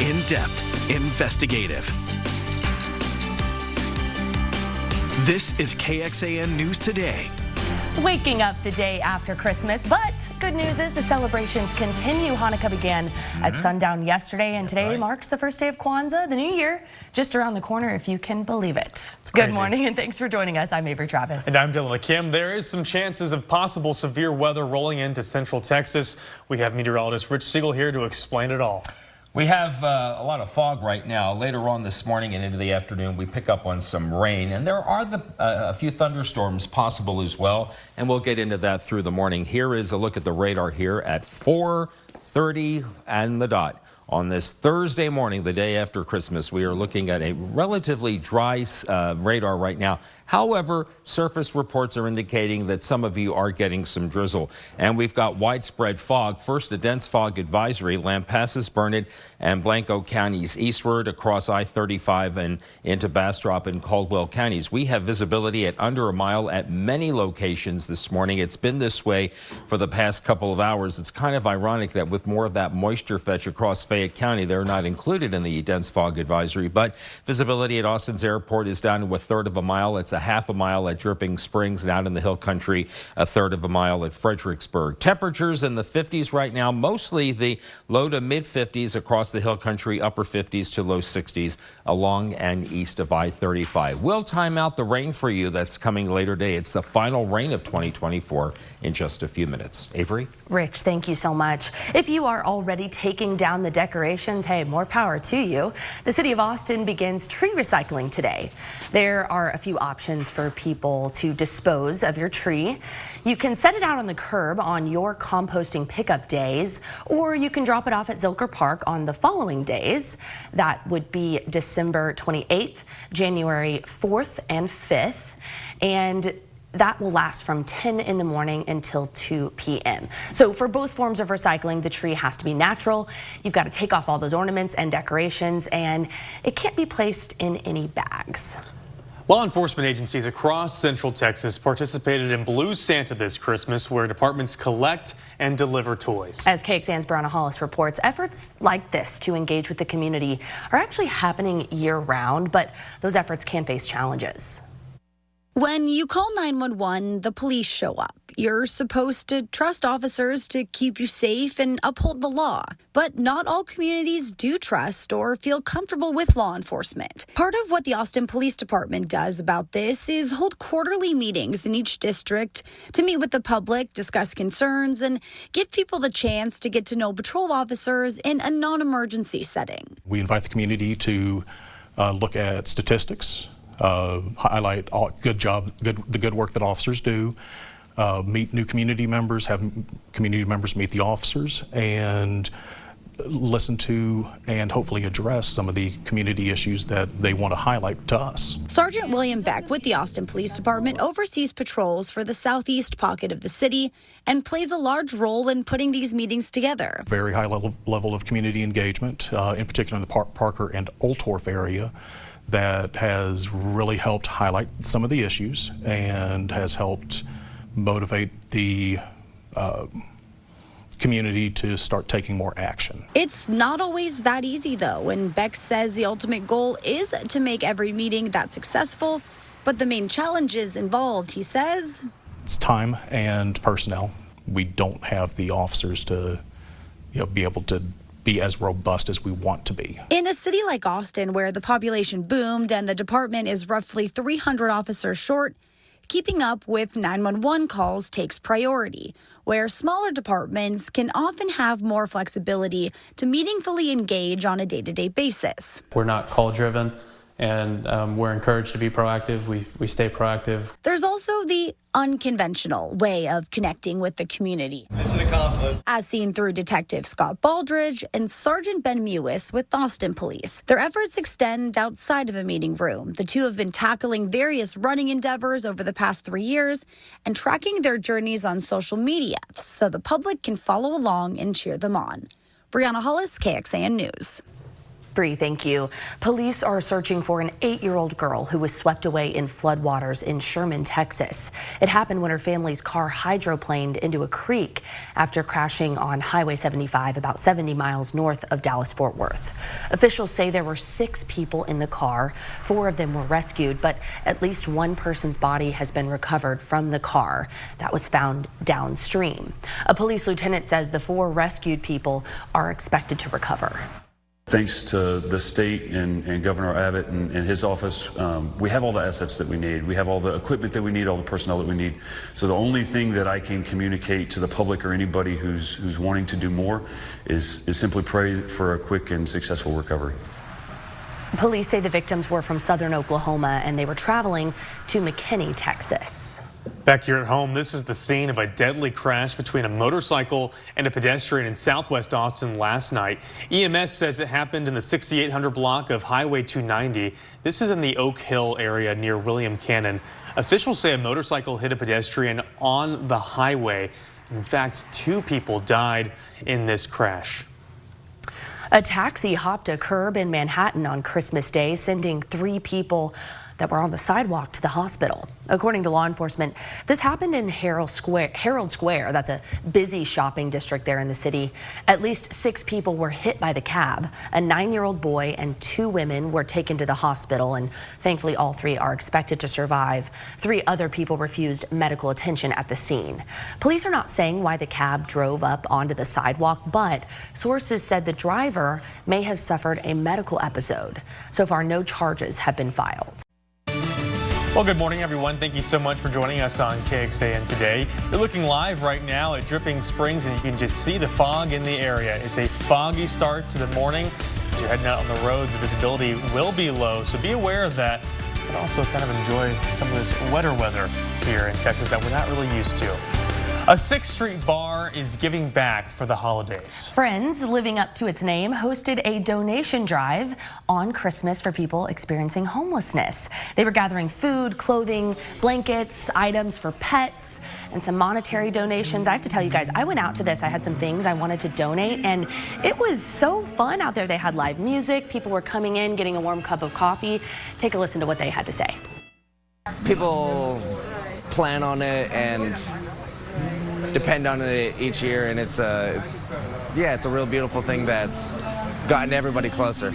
In-depth, investigative. This is KXAN News Today. Waking up the day after Christmas, but good news is the celebrations continue. Hanukkah began at sundown yesterday, and today marks the first day of Kwanzaa, the new year, just around the corner, if you can believe it. Good morning, and thanks for joining us. I'm Avery Travis. And I'm Dylan McKim. There is some chances of possible severe weather rolling into Central Texas. We have meteorologist Rich Siegel here to explain it all. We have a lot of fog right now. Later on this morning and into the afternoon, we pick up on some rain, and there are a few thunderstorms possible as well, and we'll get into that through the morning. Here is a look at the radar here at 4:30 and the dot. On this Thursday morning, the day after Christmas, we are looking at a relatively dry radar right now. However, surface reports are indicating that some of you are getting some drizzle. And we've got widespread fog. First, a dense fog advisory, Lampasas, Burnett, and Blanco counties eastward across I-35 and into Bastrop and Caldwell counties. We have visibility at under a mile at many locations this morning. It's been this way for the past couple of hours. It's kind of ironic that with more of that moisture fetch across Fayette County, they're not included in the dense fog advisory. But visibility at Austin's airport is down to 1/3 of a mile. It's a 1/2 mile at Dripping Springs, and out in the Hill Country, 1/3 of a mile at Fredericksburg. Temperatures in the 50s right now, mostly the low to mid 50s across the Hill Country, upper 50s to low 60s along and east of I-35. We'll time out the rain for you that's coming later today. It's the final rain of 2024 in just a few minutes. Avery? Rich, thank you so much. If you are already taking down the decorations, hey, more power to you. The city of Austin begins tree recycling today. There are a few options for people to dispose of your tree. You can set it out on the curb on your composting pickup days, or you can drop it off at Zilker Park on the following days. That would be December 28th, January 4th and 5th, and that will last from 10 in the morning until 2 p.m. So for both forms of recycling, the tree has to be natural. You've got to take off all those ornaments and decorations, and it can't be placed in any bags. Law enforcement agencies across Central Texas participated in Blue Santa this Christmas, where departments collect and deliver toys. As KXAN's Brianna Hollis reports, efforts like this to engage with the community are actually happening year-round, but those efforts can face challenges. When you call 911, the police show up. You're supposed to trust officers to keep you safe and uphold the law. But not all communities do trust or feel comfortable with law enforcement. Part of what the Austin Police Department does about this is hold quarterly meetings in each district to meet with the public, discuss concerns, and give people the chance to get to know patrol officers in a non-emergency setting. We invite the community to look at statistics, highlight the good work that officers do, meet new community members, have community members meet the officers, and listen to and hopefully address some of the community issues that they want to highlight to us. Sergeant William Beck with the Austin Police Department oversees patrols for the southeast pocket of the city and plays a large role in putting these meetings together. Very high level of community engagement, in particular in the Parker and Oltorf area, that has really helped highlight some of the issues and has helped motivate the community to start taking more action. It's not always that easy, though, and Beck says the ultimate goal is to make every meeting that successful, but the main challenges involved, he says, it's time and personnel. We don't have the officers to be able to be as robust as we want to be. In a city like Austin, where the population boomed and the department is roughly 300 officers short, keeping up with 911 calls takes priority, where smaller departments can often have more flexibility to meaningfully engage on a day-to-day basis. We're not call-driven, and we're encouraged to be proactive. We stay proactive. There's also the unconventional way of connecting with the community, as seen through Detective Scott Baldridge and Sergeant Ben Mewis with Austin Police. Their efforts extend outside of a meeting room. The two have been tackling various running endeavors over the past 3 years and tracking their journeys on social media so the public can follow along and cheer them on. Brianna Hollis, KXAN News. Bree, thank you. Police are searching for an 8-year-old girl who was swept away in floodwaters in Sherman, Texas. It happened when her family's car hydroplaned into a creek after crashing on Highway 75 about 70 miles north of Dallas-Fort Worth. Officials say there were 6 people in the car. 4 of them were rescued, but at least one person's body has been recovered from the car that was found downstream. A police lieutenant says the 4 rescued people are expected to recover. Thanks to the state and Governor Abbott and his office, we have all the assets that we need. We have all the equipment that we need, all the personnel that we need. So the only thing that I can communicate to the public or anybody who's wanting to do more is simply pray for a quick and successful recovery. Police say the victims were from southern Oklahoma and they were traveling to McKinney, Texas. Back here at home, this is the scene of a deadly crash between a motorcycle and a pedestrian in southwest Austin last night. EMS says it happened in the 6800 block of Highway 290. This is in the Oak Hill area near William Cannon. Officials say a motorcycle hit a pedestrian on the highway. In fact, 2 people died in this crash. A taxi hopped a curb in Manhattan on Christmas Day, sending 3 people that were on the sidewalk to the hospital. According to law enforcement, this happened in Herald Square. That's a busy shopping district there in the city. At least 6 people were hit by the cab. A 9-year-old boy and 2 women were taken to the hospital, and thankfully all 3 are expected to survive. 3 other people refused medical attention at the scene. Police are not saying why the cab drove up onto the sidewalk, but sources said the driver may have suffered a medical episode. So far, no charges have been filed. Well, good morning, everyone. Thank you so much for joining us on KXAN today. You're looking live right now at Dripping Springs, and you can just see the fog in the area. It's a foggy start to the morning. As you're heading out on the roads, the visibility will be low, so be aware of that. But also kind of enjoy some of this wetter weather here in Texas that we're not really used to. A 6th Street bar is giving back for the holidays. Friends, living up to its name, hosted a donation drive on Christmas for people experiencing homelessness. They were gathering food, clothing, blankets, items for pets, and some monetary donations. I have to tell you guys, I went out to this. I had some things I wanted to donate, and it was so fun out there. They had live music. People were coming in, getting a warm cup of coffee. Take a listen to what they had to say. People plan on it and depend on it each year, and it's a real beautiful thing that's gotten everybody closer.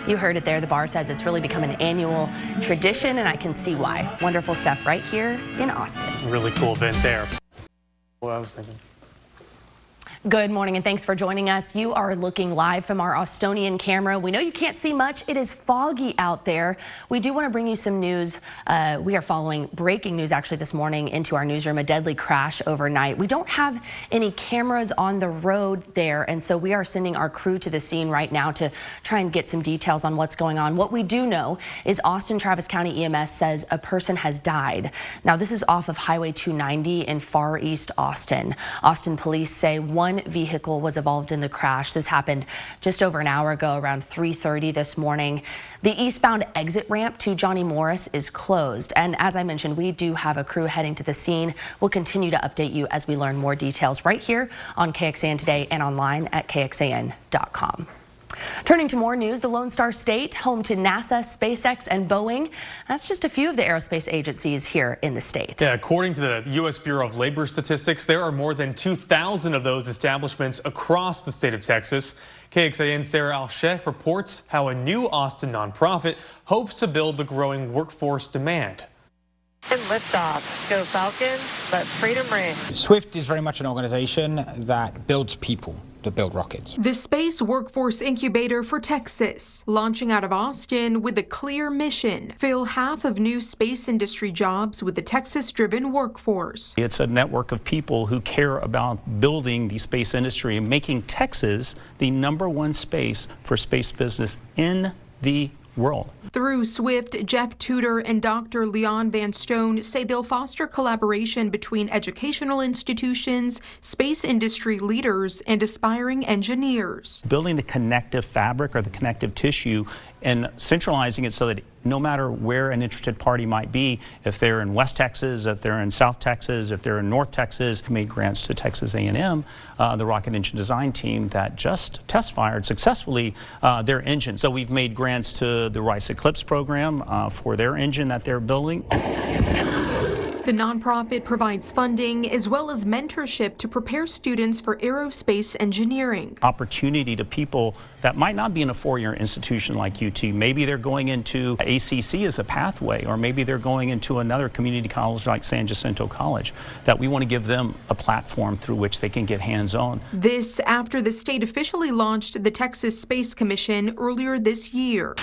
You heard it there. The bar says it's really become an annual tradition, and I can see why. Wonderful stuff right here in Austin. Really cool event there. What I was thinking. Good morning and thanks for joining us. You are looking live from our Austonian camera. We know you can't see much. It is foggy out there. We do want to bring you some news. We are following breaking news actually this morning into our newsroom, a deadly crash overnight. We don't have any cameras on the road there, and so we are sending our crew to the scene right now to try and get some details on what's going on. What we do know is Austin Travis County EMS says a person has died. Now this is off of Highway 290 in Far East Austin. Austin police say one vehicle was involved in the crash. This happened just over an hour ago, around 3:30 this morning. The eastbound exit ramp to Johnny Morris is closed. And as I mentioned, we do have a crew heading to the scene. We'll continue to update you as we learn more details right here on KXAN Today and online at KXAN.com. Turning to more news, the Lone Star State, home to NASA, SpaceX, and Boeing. That's just a few of the aerospace agencies here in the state. Yeah, according to the U.S. Bureau of Labor Statistics, there are more than 2,000 of those establishments across the state of Texas. KXAN's Sarah Alchef reports how a new Austin nonprofit hopes to build the growing workforce demand. And liftoff. Go Falcons, let freedom ring. Swift is very much an organization that builds people to build rockets. The Space Workforce Incubator for Texas, launching out of Austin with a clear mission: fill half of new space industry jobs with a Texas-driven workforce. It's a network of people who care about building the space industry and making Texas the #1 space for space business in the world. Through Swift, Jeff Tudor and Dr. Leon Van Stone say they'll foster collaboration between educational institutions, space industry leaders, and aspiring engineers. Building the connective fabric or the connective tissue and centralizing it so that no matter where an interested party might be, if they're in West Texas, if they're in South Texas, if they're in North Texas, we made grants to Texas A&M, the rocket engine design team that just test fired successfully their engine. So we've made grants to the Rice Eclipse program for their engine that they're building. The nonprofit provides funding as well as mentorship to prepare students for aerospace engineering. Opportunity to people that might not be in a four-year institution like UT. Maybe they're going into ACC as a pathway, or maybe they're going into another community college like San Jacinto College, that we want to give them a platform through which they can get hands-on. This after the state officially launched the Texas Space Commission earlier this year.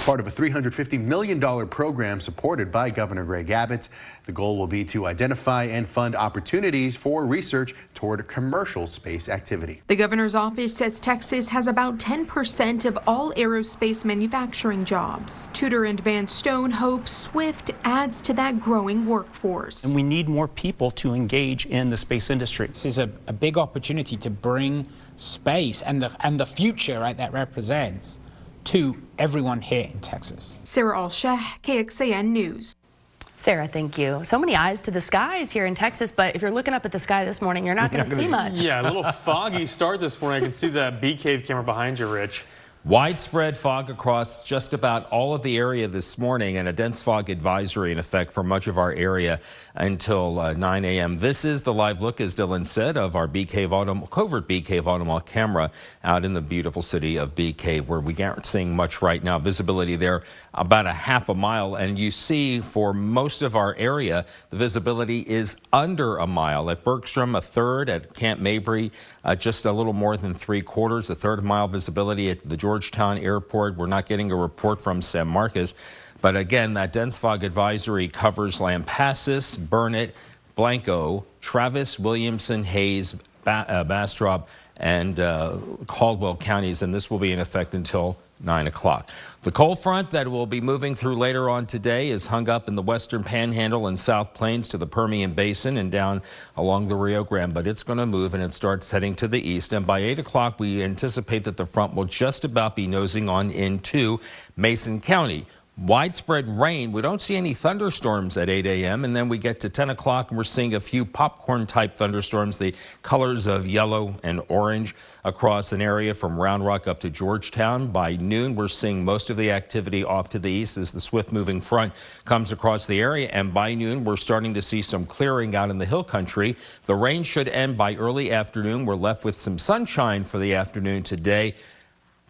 Part of a $350 million program supported by Governor Greg Abbott. The goal will be to identify and fund opportunities for research toward commercial space activity. The governor's office says Texas has about 10% of all aerospace manufacturing jobs. Tudor and Van Stone hopes Swift adds to that growing workforce. And we need more people to engage in the space industry. This is a big opportunity to bring space and the future, right, that represents to everyone here in Texas. Sarah Al-Sheh, KXAN News. Sarah, thank you. So many eyes to the skies here in Texas, but if you're looking up at the sky this morning, you're not going to see much. Yeah, a little foggy start this morning. I can see that bee cave camera behind you, Rich. Widespread fog across just about all of the area this morning, and a dense fog advisory in effect for much of our area until 9 a.m. This is the live look, as Dylan said, of our covert Bee Cave Automall camera out in the beautiful city of Bee Cave, where we aren't seeing much right now. Visibility there about a half a mile, and you see for most of our area the visibility is under a mile. At Bergstrom, a third. At Camp Mabry, just a little more than 3/4, a third mile visibility at the Georgetown Airport. We're not getting a report from San Marcos. But again, that dense fog advisory covers Lampasas, Burnett, Blanco, Travis, Williamson, Hayes, Bastrop, and Caldwell counties, and this will be in effect until 9 o'clock. The cold front that will be moving through later on today is hung up in the western panhandle and South Plains to the Permian Basin and down along the Rio Grande, but it's going to move and it starts heading to the east. And by 8 o'clock, we anticipate that the front will just about be nosing on into Mason County. Widespread rain. We don't see any thunderstorms at 8 a.m. and then we get to 10 o'clock and we're seeing a few popcorn type thunderstorms, the colors of yellow and orange across an area from Round Rock up to Georgetown. By noon, we're seeing most of the activity off to the east as the swift moving front comes across the area, and by noon we're starting to see some clearing out in the hill country. The rain should end by early afternoon. We're left with some sunshine for the afternoon today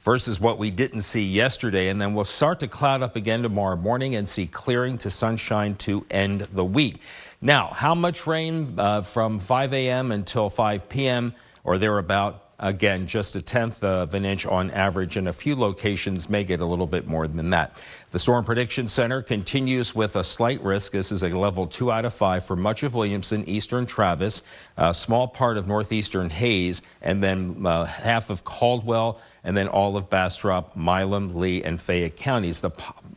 versus what we didn't see yesterday, and then we'll start to cloud up again tomorrow morning and see clearing to sunshine to end the week. Now, how much rain from 5 a.m. until 5 p.m. or thereabout? Again, just 1/10 of an inch on average, and a few locations may get a little bit more than that. The Storm Prediction Center continues with a slight risk. This is a level 2 out of 5 for much of Williamson, eastern Travis, a small part of northeastern Hayes, and then half of Caldwell, and then all of Bastrop, Milam, Lee, and Fayette counties. The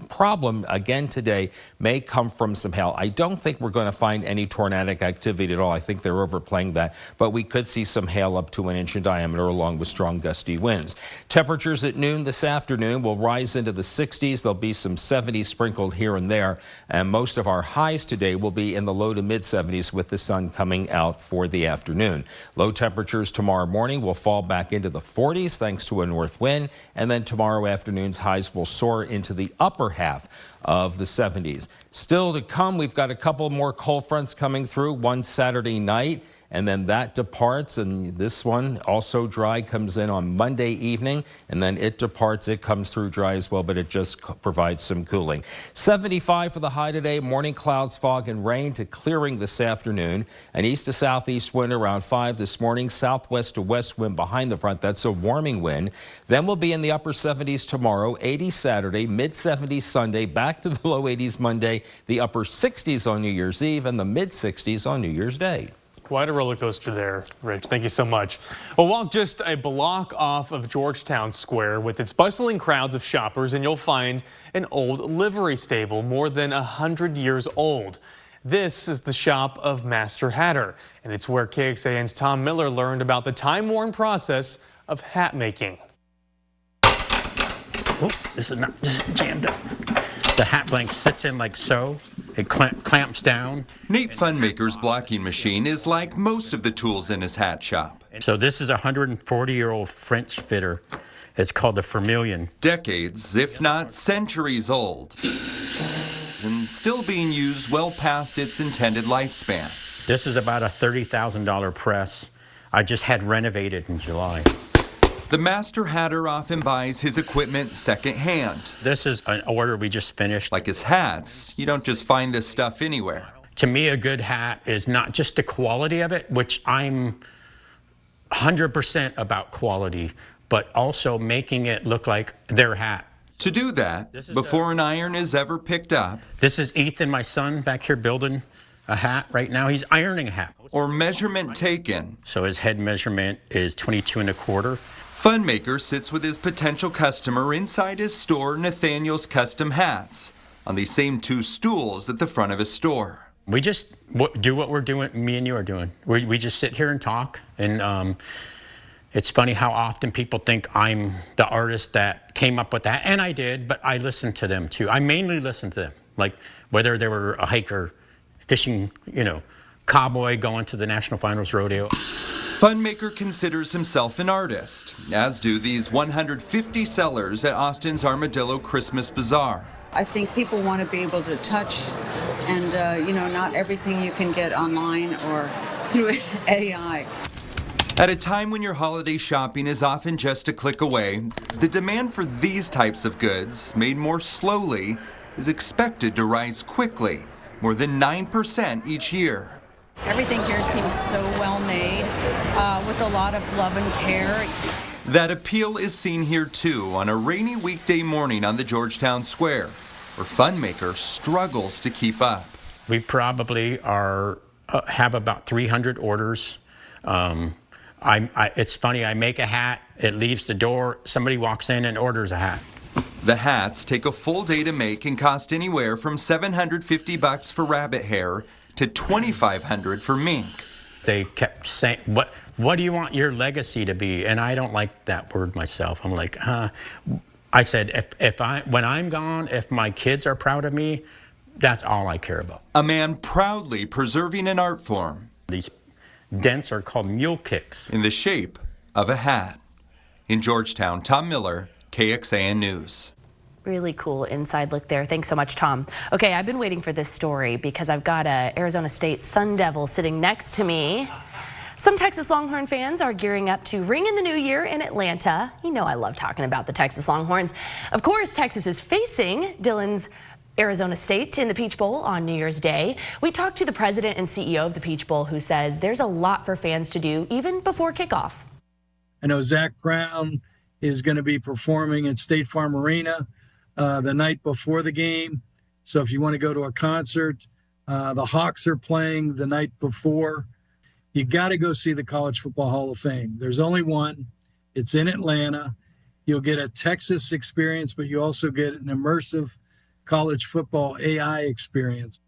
problem again today may come from some hail. I don't think we're going to find any tornadic activity at all. I think they're overplaying that, but we could see some hail up to 1 inch in diameter along with strong gusty winds. Temperatures at noon this afternoon will rise into the 60s. There'll be some 70s sprinkled here and there, and most of our highs today will be in the low to mid 70s with the sun coming out for the afternoon. Low temperatures tomorrow morning will fall back into the 40s thanks to a north wind, and then tomorrow afternoon's highs will soar into the upper half of the 70s. Still to come, we've got a couple more cold fronts coming through, one Saturday night, and then that departs, and this one also dry comes in on Monday evening, and then it departs. It comes through dry as well, but it just provides some cooling. 75 for the high today. Morning clouds, fog, and rain to clearing this afternoon. An east to southeast wind around 5 this morning. Southwest to west wind behind the front. That's a warming wind. Then we'll be in the upper 70s tomorrow, 80 Saturday, mid 70s Sunday, back to the low 80s Monday, the upper 60s on New Year's Eve, and the mid 60s on New Year's Day. Quite a roller coaster there, Rich. Thank you so much. We'll walk just a block off of Georgetown Square with its bustling crowds of shoppers, and you'll find an old livery stable more than 100 years old. This is the shop of Master Hatter, and it's where KXAN's Tom Miller learned about the time-worn process of hat making. Oh, this is not just jammed up. The hat blank sits in like so. It clamps down. Nate Funmaker's blocking machine is like most of the tools in his hat shop. So this is a 140-year-old French fitter. It's called the Vermilion. Decades, if not centuries old, and still being used well past its intended lifespan. This is about a $30,000 press. I just had renovated in July. The master hatter often buys his equipment secondhand. This is an order we just finished. Like his hats, you don't just find this stuff anywhere. To me, a good hat is not just the quality of it, which I'm 100% about quality, but also making it look like their hat. To do that, before an iron is ever picked up. This is Ethan, my son, back here building a hat right now. He's ironing a hat. Or measurement taken. So his head measurement is 22 1/4. Funmaker sits with his potential customer inside his store, Nathaniel's Custom Hats, on these same two stools at the front of his store. We just do what we're doing, me and you are doing. We just sit here and talk, and it's funny how often people think I'm the artist that came up with that, and I did, but I listened to them too. I mainly listened to them, like whether they were a hiker, fishing, cowboy going to the National Finals Rodeo. Funmaker considers himself an artist, as do these 150 sellers at Austin's Armadillo Christmas Bazaar. I think people want to be able to touch, and not everything you can get online or through AI. At a time when your holiday shopping is often just a click away, the demand for these types of goods, made more slowly, is expected to rise quickly, more than 9% each year. Everything here seems so well made, with a lot of love and care. That appeal is seen here too on a rainy weekday morning on the Georgetown Square, where Funmaker struggles to keep up. We probably have about 300 orders. It's funny, I make a hat, it leaves the door, somebody walks in and orders a hat. The hats take a full day to make and cost anywhere from $750 for rabbit hair to $2,500 for mink. They kept saying, what do you want your legacy to be? And I don't like that word myself. I'm like, I said, when I'm gone, if my kids are proud of me, that's all I care about. A man proudly preserving an art form. These dents are called mule kicks. In the shape of a hat. In Georgetown, Tom Miller, KXAN News. Really cool inside look there. Thanks so much, Tom. Okay, I've been waiting for this story because I've got a Arizona State Sun Devil sitting next to me. Some Texas Longhorn fans are gearing up to ring in the new year in Atlanta. You know I love talking about the Texas Longhorns. Of course, Texas is facing Dylan's Arizona State in the Peach Bowl on New Year's Day. We talked to the president and CEO of the Peach Bowl, who says there's a lot for fans to do even before kickoff. I know Zach Brown is going to be performing at State Farm Arena the night before the game. So if you want to go to a concert, the Hawks are playing the night before. You got to go see the College Football Hall of Fame. There's only one. It's in Atlanta. You'll get a Texas experience, but you also get an immersive college football AI experience.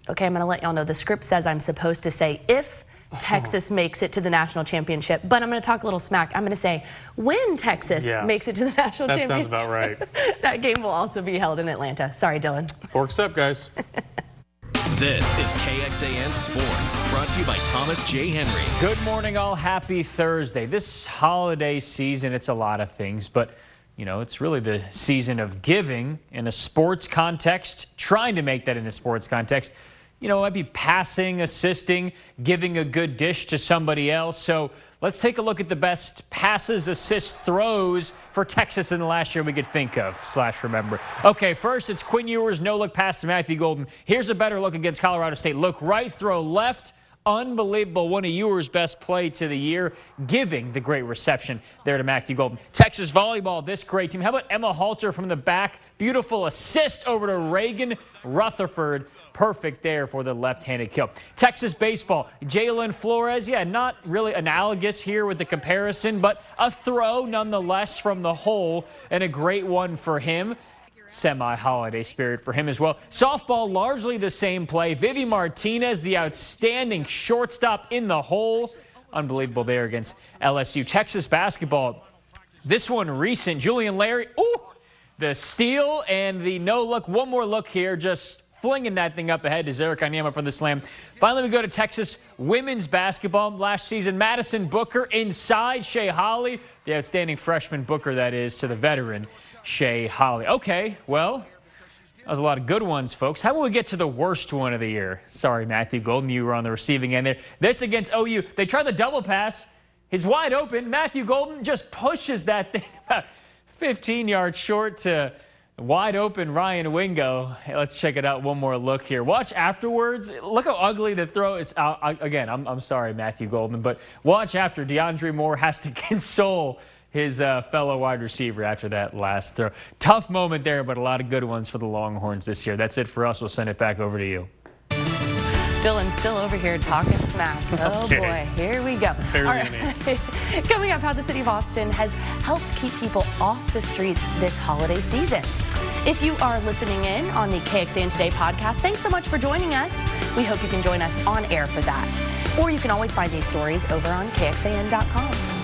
Okay, I'm going to let y'all know the script says I'm supposed to say if Texas makes it to the national championship, but I'm going to talk a little smack. I'm going to say when Texas makes it to the national championship. That sounds about right. That game will also be held in Atlanta. Sorry, Dylan. Forks up, guys. This is KXAN Sports, brought to you by Thomas J. Henry. Good morning, all. Happy Thursday. This holiday season, it's a lot of things, but it's really the season of giving in a sports context, trying to make that in a sports context. I'd be passing, assisting, giving a good dish to somebody else. So let's take a look at the best passes, assists, throws for Texas in the last year we could think of / remember. Okay, first it's Quinn Ewers' no-look pass to Matthew Golden. Here's a better look against Colorado State. Look right, throw left. Unbelievable. One of Ewers' best play to the year, giving the great reception there to Matthew Golden. Texas volleyball, this great team. How about Emma Halter from the back? Beautiful assist over to Reagan Rutherford. Perfect there for the left-handed kill. Texas baseball, Jalen Flores. Yeah, not really analogous here with the comparison, but a throw nonetheless from the hole, and a great one for him. Semi-holiday spirit for him as well. Softball, largely the same play. Vivi Martinez, the outstanding shortstop in the hole. Unbelievable there against LSU. Texas basketball, This one recent. Julian Larry. Ooh, the steal and the no look. One more look here. Just flinging that thing up ahead to Zarek Onyema for the slam. Finally, we go to Texas women's basketball. Last season, Madison Booker inside Shea Holley. The outstanding freshman Booker, that is, to the veteran Shea Holley. Okay, well, that was a lot of good ones, folks. How about we get to the worst one of the year? Sorry, Matthew Golden, you were on the receiving end there. This against OU. They try the double pass. It's wide open. Matthew Golden just pushes that thing about 15 yards short to wide open Ryan Wingo. Hey, let's check it out. One more look here. Watch afterwards. Look how ugly the throw is. Again, I'm sorry, Matthew Golden, but watch after. DeAndre Moore has to console his fellow wide receiver after that last throw. Tough moment there, but a lot of good ones for the Longhorns this year. That's it for us. We'll send it back over to you. Dylan's still over here talking smack. Oh boy, here we go. All right. Coming up, how the city of Austin has helped keep people off the streets this holiday season. If you are listening in on the KXAN Today podcast, thanks so much for joining us. We hope you can join us on air for that. Or you can always find these stories over on KXAN.com.